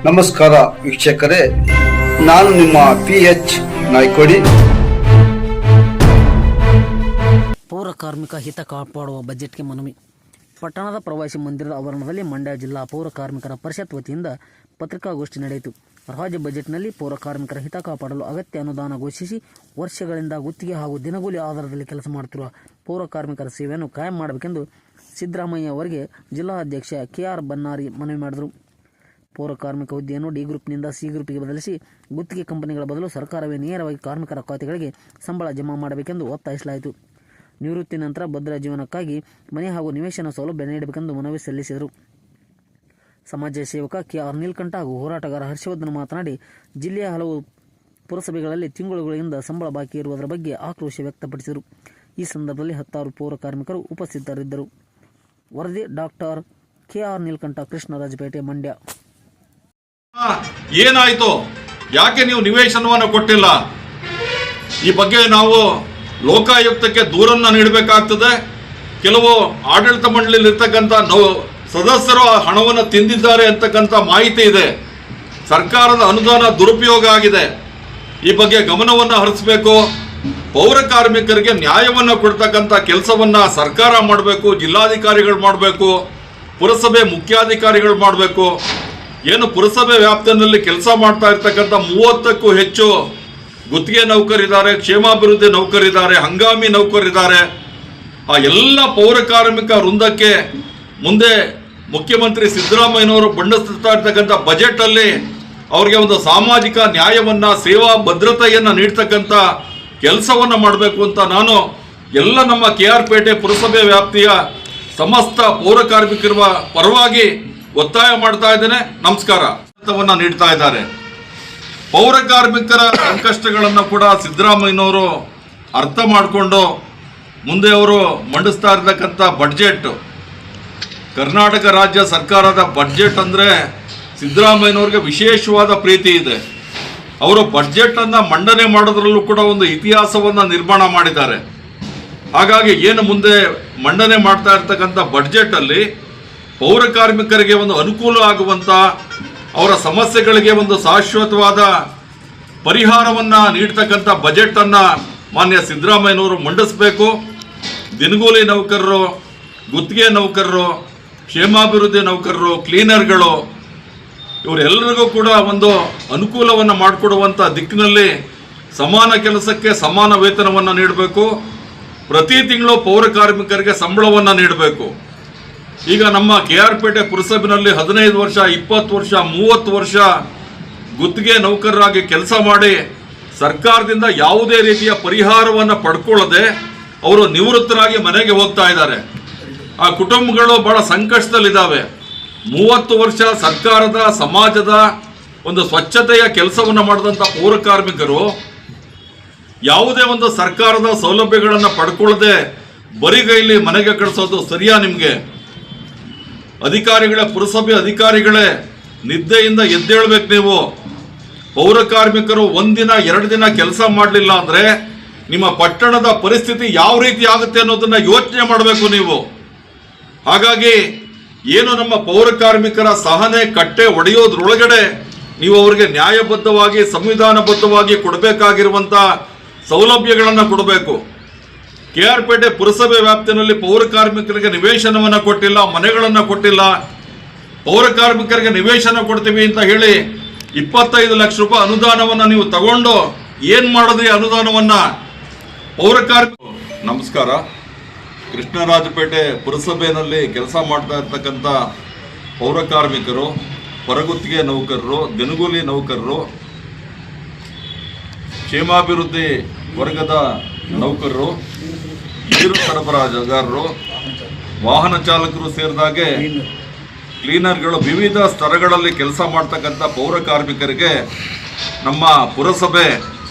ನಮಸ್ಕಾರ ವೀಕ್ಷಕರೇ, ನಾನು ನಿಮ್ಮ PH ನಾಯ್ಕೋಡಿ. ಪೌರ ಕಾರ್ಮಿಕ ಹಿತ ಕಾಪಾಡುವ ಬಜೆಟ್ಗೆ ಮನವಿ. ಪಟ್ಟಣದ ಪ್ರವಾಸಿ ಮಂದಿರದ ಆವರಣದಲ್ಲಿ ಮಂಡ್ಯ ಜಿಲ್ಲಾ ಪೌರ ಕಾರ್ಮಿಕರ ಪರಿಷತ್ ವತಿಯಿಂದ ಪತ್ರಿಕಾಗೋಷ್ಠಿ ನಡೆಯಿತು. ರಾಜ್ಯ ಬಜೆಟ್ನಲ್ಲಿ ಪೌರ ಕಾರ್ಮಿಕರ ಹಿತ ಕಾಪಾಡಲು ಅಗತ್ಯ ಅನುದಾನ ಘೋಷಿಸಿ ವರ್ಷಗಳಿಂದ ಗುತ್ತಿಗೆ ಹಾಗೂ ದಿನಗೂಲಿ ಆಧಾರದಲ್ಲಿ ಕೆಲಸ ಮಾಡುತ್ತಿರುವ ಪೌರ ಕಾರ್ಮಿಕರ ಸೇವೆಯನ್ನು ಕಾಯಂ ಮಾಡಬೇಕೆಂದು ಸಿದ್ದರಾಮಯ್ಯ ಅವರಿಗೆ ಜಿಲ್ಲಾಧ್ಯಕ್ಷ KR ಬನ್ನಾರಿ ಮನವಿ ಮಾಡಿದರು. ಪೌರ ಕಾರ್ಮಿಕ ಹುದ್ದೆಯನ್ನು ಡಿ ಗ್ರೂಪ್ನಿಂದ ಸಿ ಗ್ರೂಪ್ಗೆ ಬದಲಿಸಿ ಗುತ್ತಿಗೆ ಕಂಪನಿಗಳ ಬದಲು ಸರ್ಕಾರವೇ ನೇರವಾಗಿ ಕಾರ್ಮಿಕರ ಖಾತೆಗಳಿಗೆ ಸಂಬಳ ಜಮಾ ಮಾಡಬೇಕೆಂದು ಒತ್ತಾಯಿಸಲಾಯಿತು. ನಿವೃತ್ತಿ ನಂತರ ಭದ್ರ ಜೀವನಕ್ಕಾಗಿ ಮನೆ ಹಾಗೂ ನಿವೇಶನ ಸೌಲಭ್ಯ ನೀಡಬೇಕೆಂದು ಮನವಿ ಸಲ್ಲಿಸಿದರು. ಸಮಾಜ ಸೇವಕ KR ನೀಲಕಂಠ ಹಾಗೂ ಹೋರಾಟಗಾರ ಹರ್ಷವರ್ಧನ್ ಮಾತನಾಡಿ, ಜಿಲ್ಲೆಯ ಹಲವು ಪುರಸಭೆಗಳಲ್ಲಿ ತಿಂಗಳುಗಳಿಂದ ಸಂಬಳ ಬಾಕಿ ಇರುವುದರ ಬಗ್ಗೆ ಆಕ್ರೋಶ ವ್ಯಕ್ತಪಡಿಸಿದರು. ಈ ಸಂದರ್ಭದಲ್ಲಿ 10 ಪೌರ ಕಾರ್ಮಿಕರು ಉಪಸ್ಥಿತರಿದ್ದರು. ವರದಿ ಡಾಕ್ಟರ್ KR ನೀಲಕಂಠ, ಕೃಷ್ಣರಾಜಪೇಟೆ, ಮಂಡ್ಯ. ಏನಾಯ್ತು? ಯಾಕೆ ನೀವು ನಿವೇಶನವನ್ನು ಕೊಟ್ಟಿಲ್ಲ? ಈ ಬಗ್ಗೆ ನಾವು ಲೋಕಾಯುಕ್ತಕ್ಕೆ ದೂರನ್ನು ನೀಡಬೇಕಾಗ್ತದೆ. ಕೆಲವು ಆಡಳಿತ ಮಂಡಳಿಯಲ್ಲಿ ಇರ್ತಕ್ಕಂಥ ಸದಸ್ಯರು ಹಣವನ್ನು ತಿಂದಿದ್ದಾರೆ ಅಂತಕ್ಕಂಥ ಮಾಹಿತಿ ಇದೆ. ಸರ್ಕಾರದ ಅನುದಾನ ದುರುಪಯೋಗ ಆಗಿದೆ. ಈ ಬಗ್ಗೆ ಗಮನವನ್ನು ಹರಿಸಬೇಕು. ಪೌರ ಕಾರ್ಮಿಕರಿಗೆ ನ್ಯಾಯವನ್ನು ಕೊಡ್ತಕ್ಕಂಥ ಕೆಲಸವನ್ನು ಸರ್ಕಾರ ಮಾಡಬೇಕು, ಜಿಲ್ಲಾಧಿಕಾರಿಗಳು ಮಾಡಬೇಕು, ಪುರಸಭೆ ಮುಖ್ಯಾಧಿಕಾರಿಗಳು ಮಾಡಬೇಕು. ಏನು ಪುರಸಭೆ ವ್ಯಾಪ್ತಿಯಲ್ಲಿ ಕೆಲಸ ಮಾಡ್ತಾ ಇರ್ತಕ್ಕಂಥ 30ಕ್ಕೂ ಹೆಚ್ಚು ಗುತ್ತಿಗೆ ನೌಕರಿದ್ದಾರೆ, ಕ್ಷೇಮಾಭಿವೃದ್ಧಿ ನೌಕರಿದ್ದಾರೆ, ಹಂಗಾಮಿ ನೌಕರಿದ್ದಾರೆ. ಆ ಎಲ್ಲ ಪೌರ ಕಾರ್ಮಿಕ ವೃಂದಕ್ಕೆ ಮುಂದೆ ಮುಖ್ಯಮಂತ್ರಿ ಸಿದ್ದರಾಮಯ್ಯನವರು ಬಣ್ಣಿಸ್ತಾ ಇರ್ತಕ್ಕಂಥ ಬಜೆಟಲ್ಲಿ ಅವರಿಗೆ ಒಂದು ಸಾಮಾಜಿಕ ನ್ಯಾಯವನ್ನು, ಸೇವಾ ಭದ್ರತೆಯನ್ನು ನೀಡ್ತಕ್ಕಂಥ ಕೆಲಸವನ್ನು ಮಾಡಬೇಕು ಅಂತ ನಾನು ಎಲ್ಲ ನಮ್ಮ KR ಪೇಟೆ ಪುರಸಭೆ ವ್ಯಾಪ್ತಿಯ ಸಮಸ್ತ ಪೌರ ಕಾರ್ಮಿಕರ ಪರವಾಗಿ ಒತ್ತಾಯ ಮಾಡ್ತಾ ಇದ್ದೇನೆ. ನಮಸ್ಕಾರ. ನೀಡ್ತಾ ಇದ್ದಾರೆ. ಪೌರ ಕಾರ್ಮಿಕರ ಸಂಕಷ್ಟಗಳನ್ನು ಕೂಡ ಸಿದ್ದರಾಮಯ್ಯನವರು ಅರ್ಥ ಮಾಡಿಕೊಂಡು ಮುಂದೆ ಅವರು ಮಂಡಿಸ್ತಾ ಇರತಕ್ಕಂಥ ಬಡ್ಜೆಟ್, ಕರ್ನಾಟಕ ರಾಜ್ಯ ಸರ್ಕಾರದ ಬಡ್ಜೆಟ್ ಅಂದರೆ ಸಿದ್ದರಾಮಯ್ಯನವ್ರಿಗೆ ವಿಶೇಷವಾದ ಪ್ರೀತಿ ಇದೆ. ಅವರು ಬಡ್ಜೆಟನ್ನು ಮಂಡನೆ ಮಾಡೋದ್ರಲ್ಲೂ ಕೂಡ ಒಂದು ಇತಿಹಾಸವನ್ನು ನಿರ್ಮಾಣ ಮಾಡಿದ್ದಾರೆ. ಹಾಗಾಗಿ ಏನು ಮುಂದೆ ಮಂಡನೆ ಮಾಡ್ತಾ ಇರ್ತಕ್ಕಂಥ ಬಡ್ಜೆಟಲ್ಲಿ ಪೌರ ಕಾರ್ಮಿಕರಿಗೆ ಒಂದು ಅನುಕೂಲ ಆಗುವಂಥ, ಅವರ ಸಮಸ್ಯೆಗಳಿಗೆ ಒಂದು ಶಾಶ್ವತವಾದ ಪರಿಹಾರವನ್ನು ನೀಡ್ತಕ್ಕಂಥ ಬಜೆಟನ್ನು ಮಾನ್ಯ ಸಿದ್ದರಾಮಯ್ಯನವರು ಮಂಡಿಸಬೇಕು. ದಿನಗೂಲಿ ನೌಕರರು, ಗುತ್ತಿಗೆ ನೌಕರರು, ಕ್ಷೇಮಾಭಿವೃದ್ಧಿ ನೌಕರರು, ಕ್ಲೀನರ್ಗಳು ಇವರೆಲ್ಲರಿಗೂ ಕೂಡ ಒಂದು ಅನುಕೂಲವನ್ನು ಮಾಡಿಕೊಡುವಂಥ ದಿಕ್ಕಿನಲ್ಲಿ ಸಮಾನ ಕೆಲಸಕ್ಕೆ ಸಮಾನ ವೇತನವನ್ನು ನೀಡಬೇಕು. ಪ್ರತಿ ತಿಂಗಳು ಪೌರ ಕಾರ್ಮಿಕರಿಗೆ ಸಂಬಳವನ್ನು ನೀಡಬೇಕು. ಈಗ ನಮ್ಮ KR ಪೇಟೆ ಪುರಸಭೆಯಲ್ಲಿ 15 ವರ್ಷ, 20 ವರ್ಷ, 30 ವರ್ಷ ಗುತ್ತಿಗೆ ನೌಕರರಾಗಿ ಕೆಲಸ ಮಾಡಿ ಸರ್ಕಾರದಿಂದ ಯಾವುದೇ ರೀತಿಯ ಪರಿಹಾರವನ್ನು ಪಡ್ಕೊಳ್ಳದೆ ಅವರು ನಿವೃತ್ತರಾಗಿ ಮನೆಗೆ ಹೋಗ್ತಾ ಇದ್ದಾರೆ. ಆ ಕುಟುಂಬಗಳು ಬಹಳ ಸಂಕಷ್ಟದಲ್ಲಿದ್ದಾವೆ. 30 ವರ್ಷ ಸರ್ಕಾರದ, ಸಮಾಜದ ಒಂದು ಸ್ವಚ್ಛತೆಯ ಕೆಲಸವನ್ನು ಮಾಡಿದಂಥ ಪೌರ ಕಾರ್ಮಿಕರು ಯಾವುದೇ ಒಂದು ಸರ್ಕಾರದ ಸೌಲಭ್ಯಗಳನ್ನು ಪಡ್ಕೊಳ್ಳದೆ ಬರಿಗೈಲಿ ಮನೆಗೆ ಕಳಿಸೋದು ಸರಿಯಾ? ನಿಮಗೆ ಅಧಿಕಾರಿಗಳೇ, ಪುರಸಭೆ ಅಧಿಕಾರಿಗಳೇ, ನಿದ್ದೆಯಿಂದ ಎದ್ದೇಳಬೇಕು. ನೀವು ಪೌರ ಕಾರ್ಮಿಕರು 1 ದಿನ 2 ದಿನ ಕೆಲಸ ಮಾಡಲಿಲ್ಲ ಅಂದರೆ ನಿಮ್ಮ ಪಟ್ಟಣದ ಪರಿಸ್ಥಿತಿ ಯಾವ ರೀತಿ ಆಗುತ್ತೆ ಅನ್ನೋದನ್ನ ಯೋಚನೆ ಮಾಡಬೇಕು ನೀವು. ಹಾಗಾಗಿ ಏನು ನಮ್ಮ ಪೌರ ಕಾರ್ಮಿಕರ ಸಹನೆ ಕಟ್ಟೆ ಒಡೆಯೋದ್ರೊಳಗಡೆ ನೀವು ಅವರಿಗೆ ನ್ಯಾಯಬದ್ಧವಾಗಿ, ಸಂವಿಧಾನಬದ್ಧವಾಗಿ ಕೊಡಬೇಕಾಗಿರುವಂಥ ಸೌಲಭ್ಯಗಳನ್ನು ಕೊಡಬೇಕು. KR ಪೇಟೆ ಪುರಸಭೆ ವ್ಯಾಪ್ತಿಯಲ್ಲಿ ಪೌರ ಕಾರ್ಮಿಕರಿಗೆ ನಿವೇಶನವನ್ನು ಕೊಟ್ಟಿಲ್ಲ, ಮನೆಗಳನ್ನು ಕೊಟ್ಟಿಲ್ಲ. ಪೌರ ಕಾರ್ಮಿಕರಿಗೆ ನಿವೇಶನ ಕೊಡ್ತೀವಿ ಅಂತ ಹೇಳಿ 25 ಲಕ್ಷ ರೂಪಾಯಿ ಅನುದಾನವನ್ನು ನೀವು ತಗೊಂಡು ಏನು ಮಾಡಿದ್ರಿ? ಅನುದಾನವನ್ನು ಪೌರ ಕಾರ್ಮಿಕ. ನಮಸ್ಕಾರ. ಕೃಷ್ಣರಾಜಪೇಟೆ ಪುರಸಭೆಯಲ್ಲಿ ಕೆಲಸ ಮಾಡ್ತಾ ಇರ್ತಕ್ಕಂಥ ಪೌರ ಕಾರ್ಮಿಕರು, ಹೊರಗುತ್ತಿಗೆ ನೌಕರರು, ದಿನಗೂಲಿ ನೌಕರರು, ಕ್ಷೇಮಾಭಿವೃದ್ಧಿ ವರ್ಗದ ನೌಕರರು, ನೀರು ಸರಬರಾಜುಗಾರರು, ವಾಹನ ಚಾಲಕರು ಸೇರಿದಾಗೆ ಕ್ಲೀನರ್ಗಳು, ವಿವಿಧ ಸ್ತರಗಳಲ್ಲಿ ಕೆಲಸ ಮಾಡ್ತಕ್ಕಂಥ ಪೌರ ಕಾರ್ಮಿಕರಿಗೆ ನಮ್ಮ ಪುರಸಭೆ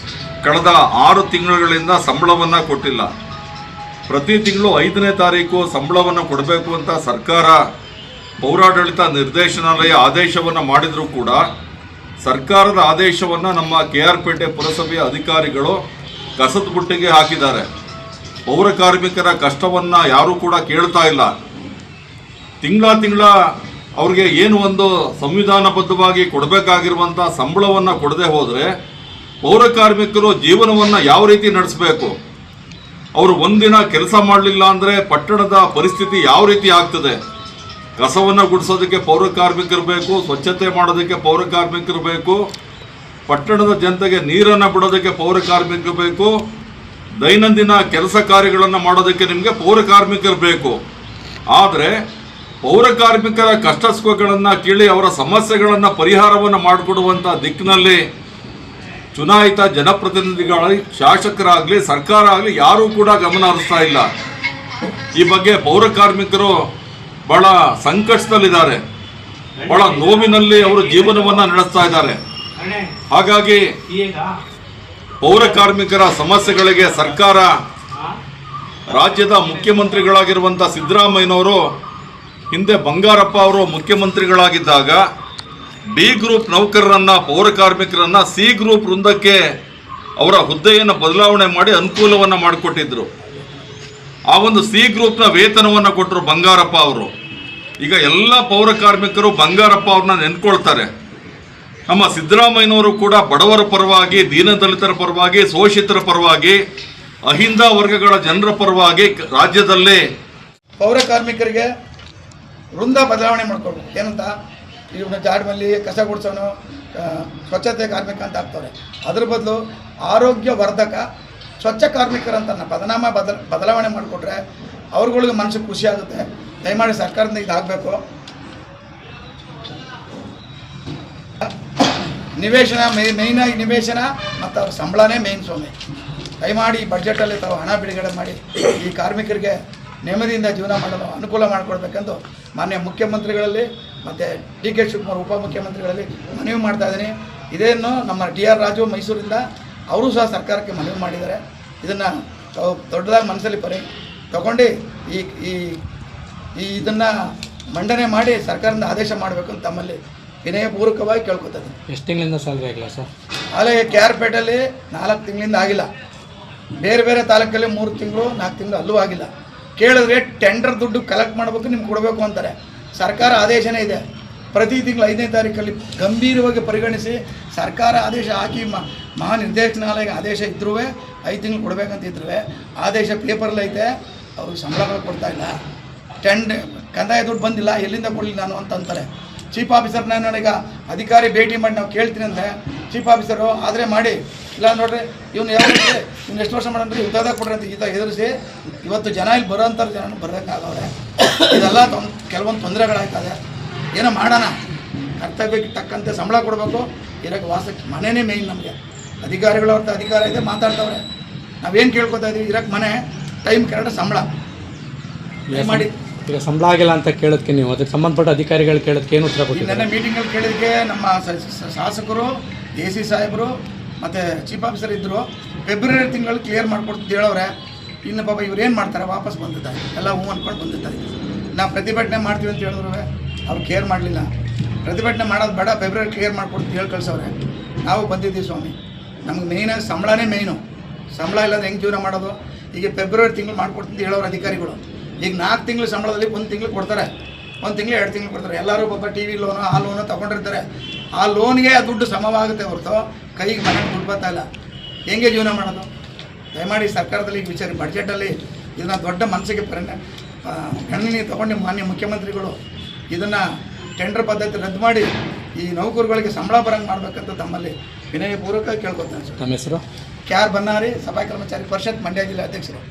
ಕಳೆದ 6 ತಿಂಗಳುಗಳಿಂದ ಸಂಬಳವನ್ನು ಕೊಟ್ಟಿಲ್ಲ. ಪ್ರತಿ ತಿಂಗಳು 5ನೇ ತಾರೀಕು ಸಂಬಳವನ್ನು ಕೊಡಬೇಕು ಅಂತ ಸರ್ಕಾರ ಪೌರಾಡಳಿತ ನಿರ್ದೇಶನಾಲಯ ಆದೇಶವನ್ನು ಮಾಡಿದರೂ ಕೂಡ ಸರ್ಕಾರದ ಆದೇಶವನ್ನು ನಮ್ಮ KR ಪೇಟೆ ಪುರಸಭೆಯ ಅಧಿಕಾರಿಗಳು ಕಸದ ಬುಟ್ಟಿಗೆ ಹಾಕಿದ್ದಾರೆ. ಪೌರ ಕಾರ್ಮಿಕರ ಕಷ್ಟವನ್ನು ಯಾರೂ ಕೂಡ ಕೇಳ್ತಾ ಇಲ್ಲ. ತಿಂಗಳ ಅವ್ರಿಗೆ ಏನು ಒಂದು ಸಂವಿಧಾನಬದ್ಧವಾಗಿ ಕೊಡಬೇಕಾಗಿರುವಂಥ ಸಂಬಳವನ್ನು ಕೊಡದೆ ಹೋದರೆ ಪೌರ ಕಾರ್ಮಿಕರು ಜೀವನವನ್ನು ಯಾವ ರೀತಿ ನಡೆಸಬೇಕು? ಅವರು ಒಂದಿನ ಕೆಲಸ ಮಾಡಲಿಲ್ಲ ಅಂದರೆ ಪಟ್ಟಣದ ಪರಿಸ್ಥಿತಿ ಯಾವ ರೀತಿ ಆಗ್ತದೆ? ಕಸವನ್ನು ಗುಡಿಸೋದಕ್ಕೆ ಪೌರ ಕಾರ್ಮಿಕರು ಬೇಕು, ಸ್ವಚ್ಛತೆ ಮಾಡೋದಕ್ಕೆ ಪೌರ ಕಾರ್ಮಿಕರು ಬೇಕು, ಪಟ್ಟಣದ ಜನತೆಗೆ ನೀರನ್ನು ಬಿಡೋದಕ್ಕೆ ಪೌರ ಕಾರ್ಮಿಕರು ಬೇಕು, ದೈನಂದಿನ ಕೆಲಸ ಕಾರ್ಯಗಳನ್ನು ಮಾಡೋದಕ್ಕೆ ನಿಮಗೆ ಪೌರ ಕಾರ್ಮಿಕರು ಬೇಕು. ಆದರೆ ಪೌರ ಕಾರ್ಮಿಕರ ಕಷ್ಟ ಸುಖಗಳನ್ನು ಕೇಳಿ ಅವರ ಸಮಸ್ಯೆಗಳನ್ನು ಪರಿಹಾರವನ್ನು ಮಾಡಿಕೊಡುವಂಥ ದಿಕ್ಕಿನಲ್ಲಿ ಚುನಾಯಿತ ಜನಪ್ರತಿನಿಧಿಗಳಾಗಲಿ, ಶಾಸಕರಾಗಲಿ, ಸರ್ಕಾರ ಆಗಲಿ ಯಾರೂ ಕೂಡ ಗಮನ ಹರಿಸ್ತಾ ಇಲ್ಲ. ಈ ಬಗ್ಗೆ ಪೌರ ಕಾರ್ಮಿಕರು ಬಹಳ ಸಂಕಷ್ಟದಲ್ಲಿದ್ದಾರೆ, ಬಹಳ ನೋವಿನಲ್ಲಿ ಅವರು ಜೀವನವನ್ನು ನಡೆಸ್ತಾ ಇದ್ದಾರೆ. ಹಾಗಾಗಿ ಪೌರ ಕಾರ್ಮಿಕರ ಸಮಸ್ಯೆಗಳಿಗೆ ಸರ್ಕಾರ, ರಾಜ್ಯದ ಮುಖ್ಯಮಂತ್ರಿಗಳಾಗಿರುವಂಥ ಸಿದ್ದರಾಮಯ್ಯನವರು ಹಿಂದೆ ಬಂಗಾರಪ್ಪ ಅವರು ಮುಖ್ಯಮಂತ್ರಿಗಳಾಗಿದ್ದಾಗ ಡಿ ಗ್ರೂಪ್ ನೌಕರರನ್ನು, ಪೌರ ಕಾರ್ಮಿಕರನ್ನು ಸಿ ಗ್ರೂಪ್ ವೃಂದಕ್ಕೆ ಅವರ ಹುದ್ದೆಯನ್ನು ಬದಲಾವಣೆ ಮಾಡಿ ಅನುಕೂಲವನ್ನು ಮಾಡಿಕೊಟ್ಟಿದ್ರು. ಆ ಒಂದು ಸಿ ಗ್ರೂಪ್ನ ವೇತನವನ್ನು ಕೊಟ್ಟರು ಬಂಗಾರಪ್ಪ ಅವರು. ಈಗ ಎಲ್ಲ ಪೌರ ಕಾರ್ಮಿಕರು ಬಂಗಾರಪ್ಪ ಅವ್ರನ್ನ ನೆನ್ಕೊಳ್ತಾರೆ. ನಮ್ಮ ಸಿದ್ದರಾಮಯ್ಯನವರು ಕೂಡ ಬಡವರ ಪರವಾಗಿ, ದೀನದಲಿತರ ಪರವಾಗಿ, ಶೋಷಿತರ ಪರವಾಗಿ, ಅಹಿಂದ ವರ್ಗಗಳ ಜನರ ಪರವಾಗಿ ರಾಜ್ಯದಲ್ಲಿ ಪೌರ ಕಾರ್ಮಿಕರಿಗೆ ವೃಂದ ಬದಲಾವಣೆ ಮಾಡ್ಕೊಳ್ಬೇಕು. ಏನಂತ ಇವನ್ನ ಜಾಡ್ಮಲ್ಲಿ ಕಸ ಗುಡಿಸೋನು ಸ್ವಚ್ಛತೆ ಕಾರ್ಮಿಕ ಅಂತ ಆಗ್ತವ್ರೆ. ಅದ್ರ ಬದಲು ಆರೋಗ್ಯ ವರ್ಧಕ ಸ್ವಚ್ಛ ಕಾರ್ಮಿಕರಂತ ಪದನಾಮ ಬದಲಾವಣೆ ಮಾಡಿಕೊಟ್ರೆ ಅವ್ರುಗಳಿಗೆ ಮನಸ್ಸಿಗೆ ಖುಷಿ ಆಗುತ್ತೆ. ದಯಮಾಡಿ ಸರ್ಕಾರದಿಂದ ಇದಾಗಬೇಕು. ನಿವೇಶನ ಮೇಯ್ನಾಗಿ ನಿವೇಶನ ಮತ್ತು ಅವ್ರ ಸಂಬಳನೇ ಮೇಯ್ನ್ ಸ್ವಾಮಿ. ದಯಮಾಡಿ ಈ ಬಡ್ಜೆಟಲ್ಲಿ ತಾವು ಹಣ ಬಿಡುಗಡೆ ಮಾಡಿ ಈ ಕಾರ್ಮಿಕರಿಗೆ ನೆಮ್ಮದಿಯಿಂದ ಜೀವನ ಮಾಡಲು ಅನುಕೂಲ ಮಾಡಿಕೊಡ್ಬೇಕೆಂದು ಮಾನ್ಯ ಮುಖ್ಯಮಂತ್ರಿಗಳಲ್ಲಿ ಮತ್ತು ಡಿ ಕೆ ಶಿವಕುಮಾರ್ ಉಪಮುಖ್ಯಮಂತ್ರಿಗಳಲ್ಲಿ ಮನವಿ ಮಾಡ್ತಾ ಇದ್ದೀನಿ. ಇದೇನು ನಮ್ಮ DR ರಾಜು ಮೈಸೂರಿಂದ ಅವರು ಸಹ ಸರ್ಕಾರಕ್ಕೆ ಮನವಿ ಮಾಡಿದ್ದಾರೆ. ಇದನ್ನು ದೊಡ್ಡದಾಗಿ ಮನಸ್ಸಲ್ಲಿ ತಗೊಂಡು ಇದನ್ನು ಮಂಡನೆ ಮಾಡಿ ಸರ್ಕಾರದಿಂದ ಆದೇಶ ಮಾಡಬೇಕು ಅಂತ ತಮ್ಮಲ್ಲಿ ವಿನಯಪೂರ್ವಕವಾಗಿ ಕೇಳ್ಕೊತಾರೆ. ಎಷ್ಟು ತಿಂಗಳಿಂದ ಸ್ಯಾಲ್ರಿ ಆಗಿಲ್ಲ ಸರ್? ಅಲ್ಲೇ KR ಪೇಟೆಯಲ್ಲಿ 4 ತಿಂಗಳಿಂದ ಆಗಿಲ್ಲ, ಬೇರೆ ಬೇರೆ ತಾಲೂಕಲ್ಲಿ 3 ತಿಂಗಳು 4 ತಿಂಗಳು ಅಲ್ಲೂ ಆಗಿಲ್ಲ. ಕೇಳಿದ್ರೆ ಟೆಂಡರ್ ದುಡ್ಡು ಕಲೆಕ್ಟ್ ಮಾಡಬೇಕು, ನಿಮ್ಗೆ ಕೊಡಬೇಕು ಅಂತಾರೆ. ಸರ್ಕಾರ ಆದೇಶನೇ ಇದೆ, ಪ್ರತಿ ತಿಂಗಳು 5ನೇ ತಾರೀಕಲ್ಲಿ ಗಂಭೀರವಾಗಿ ಪರಿಗಣಿಸಿ ಸರ್ಕಾರ ಆದೇಶ ಹಾಕಿ ಮಹಾನಿರ್ದೇಶನಾಲಯ ಆದೇಶ ಇದ್ರೂ 5 ತಿಂಗಳು ಕೊಡಬೇಕಂತಿದ್ರು ಆದೇಶ ಪೇಪರ್ಲೈತೆ. ಅವ್ರಿಗೆ ಸಂಬಳಗಳು ಕೊಡ್ತಾಯಿಲ್ಲ, ಕಂದಾಯ ದುಡ್ಡು ಬಂದಿಲ್ಲ, ಎಲ್ಲಿಂದ ಕೊಡಲಿ ನಾನು ಅಂತ ಅಂತಾರೆ. ಚೀಫ್ ಆಫೀಸರ್ ನಾನು ಈಗ ಅಧಿಕಾರಿ ಭೇಟಿ ಮಾಡಿ ನಾವು ಕೇಳ್ತೀನಿ ಅಂದರೆ ಚೀಫ್ ಆಫೀಸರು ಆದರೆ ಮಾಡಿ, ಇಲ್ಲ ನೋಡ್ರಿ ಇವ್ನು ಇವ್ನು ಎಷ್ಟು ವರ್ಷ ಮಾಡಂದ್ರೆ ಉದ್ಯೋಗ ಕೊಡ್ರಿ ಅಂತ ಎದುರಿಸಿ ಇವತ್ತು ಜನ ಇಲ್ಲಿ ಬರೋಂಥವ್ರು ಜನ ಬರೋಕ್ಕಾಗವ್ರೆ. ಇದೆಲ್ಲ ಕೆಲವೊಂದು ತೊಂದರೆಗಳಾಗ್ತದೆ. ಏನೋ ಮಾಡೋಣ, ಕರ್ತವ್ಯಕ್ಕೆ ತಕ್ಕಂತೆ ಸಂಬಳ ಕೊಡಬೇಕು. ಇರೋಕ್ಕೆ ವಾಸಕ್ಕೆ ಮನೆಯೇ ಮೇಯ್ನ್. ನಮಗೆ ಅಧಿಕಾರಿಗಳು ಅವ್ರದ್ದು ಅಧಿಕಾರ ಇದೆ, ಮಾತಾಡ್ತವ್ರೆ. ನಾವೇನು ಕೇಳ್ಕೊತಾ ಇದ್ದೀವಿ, ಇರೋಕ್ಕೆ ಮನೆ, ಟೈಮ್ ಕರೆಕ್ಟ್ ಸಂಬಳ ಮಾಡಿ. ಈಗ ಸಂಬಳ ಆಗಿಲ್ಲ ಅಂತ ಕೇಳೋದಕ್ಕೆ ನೀವು ಅದಕ್ಕೆ ಸಂಬಂಧಪಟ್ಟ ಅಧಿಕಾರಿಗಳು ಕೇಳೋದಕ್ಕೆ ಏನು ಉತ್ತರ ಕೊಟ್ಟಿದ್ದಾರೆ? ನೆನ್ನೆ ಮೀಟಿಂಗಲ್ಲಿ ಕೇಳಿದಕ್ಕೆ ನಮ್ಮ ಶಾಸಕರು, AC ಸಾಹೇಬರು ಮತ್ತು ಚೀಫ್ ಆಫೀಸರ್ ಇದ್ದರು. ಫೆಬ್ರವರಿ ತಿಂಗಳಲ್ಲಿ ಕ್ಲಿಯರ್ ಮಾಡ್ಕೊಡ್ತಿದ್ದು ಹೇಳೋರೆ. ಇನ್ನು ಪಾಪ ಇವ್ರು ಏನು ಮಾಡ್ತಾರೆ, ವಾಪಸ್ ಬಂದಿದ್ದಾರೆ, ಎಲ್ಲ ಹೂ ಅಂದ್ಕೊಂಡು ಬಂದಿದ್ದಾರೆ. ನಾವು ಪ್ರತಿಭಟನೆ ಮಾಡ್ತೀವಿ ಅಂತ ಹೇಳಿದ್ರು ಅವ್ರು ಕೇರ್ ಮಾಡಲಿಲ್ಲ. ಪ್ರತಿಭಟನೆ ಮಾಡೋದು ಬೇಡ, ಫೆಬ್ರವರಿ ಕ್ಲಿಯರ್ ಮಾಡ್ಕೊಡ್ತೀವಿ ಹೇಳಿ ಕಳ್ಸವ್ರೆ. ನಾವು ಬಂದಿದ್ದೀವಿ ಸ್ವಾಮಿ. ನಮ್ಗೆ ಮೇಯ್ನಾಗಿ ಸಂಬಳನೇ ಮೇಯ್ನು. ಸಂಬಳ ಇಲ್ಲದ ಹೆಂಗೆ ಜೀವನ ಮಾಡೋದು? ಈಗ ಫೆಬ್ರವರಿ ತಿಂಗಳು ಮಾಡ್ಕೊಡ್ತೀನಿ ಹೇಳೋರು ಅಧಿಕಾರಿಗಳು. ಈಗ 4 ತಿಂಗಳು ಸಂಬಳದಲ್ಲಿ 1 ತಿಂಗಳು ಕೊಡ್ತಾರೆ, 1 ತಿಂಗಳು 2 ತಿಂಗಳು ಕೊಡ್ತಾರೆ. ಎಲ್ಲರೂ ಪಾಪ TV ಲೋನು ಆ ಲೋನು ತೊಗೊಂಡಿರ್ತಾರೆ. ಆ ಲೋನ್ಗೆ ಆ ದುಡ್ಡು ಸಮವಾಗುತ್ತೆ ಹೊರತು ಕೈಗೆ ಮನೆಗೆ ದುಡ್ಡು ಬರ್ತಾ ಇಲ್ಲ. ಹೆಂಗೆ ಜೀವನ ಮಾಡೋದು? ದಯಮಾಡಿ ಸರ್ಕಾರದಲ್ಲಿ ಈ ವಿಚಾರ ಬಡ್ಜೆಟಲ್ಲಿ ಇದನ್ನು ದೊಡ್ಡ ಮನಸ್ಸಿಗೆ ಗಣನೆ ತಗೊಂಡು ಮಾನ್ಯ ಮುಖ್ಯಮಂತ್ರಿಗಳು ಇದನ್ನು ಟೆಂಡರ್ ಪದ್ಧತಿ ರದ್ದು ಮಾಡಿ ಈ ನೌಕರುಗಳಿಗೆ ಸಂಬಳ ಬರಂಗೆ ಮಾಡಬೇಕಂತ ತಮ್ಮಲ್ಲಿ ವಿನಯಪೂರ್ವಕ ಕೇಳ್ಕೊತಾನೆ ಸರ್. ನಮ್ಮ ಹೆಸರು KR ಬನ್ನಾರಿ, ಸಭಾ ಕರ್ಮಚಾರಿ ಪರಿಷತ್, ಮಂಡ್ಯ ಜಿಲ್ಲೆ ಅಧ್ಯಕ್ಷರು.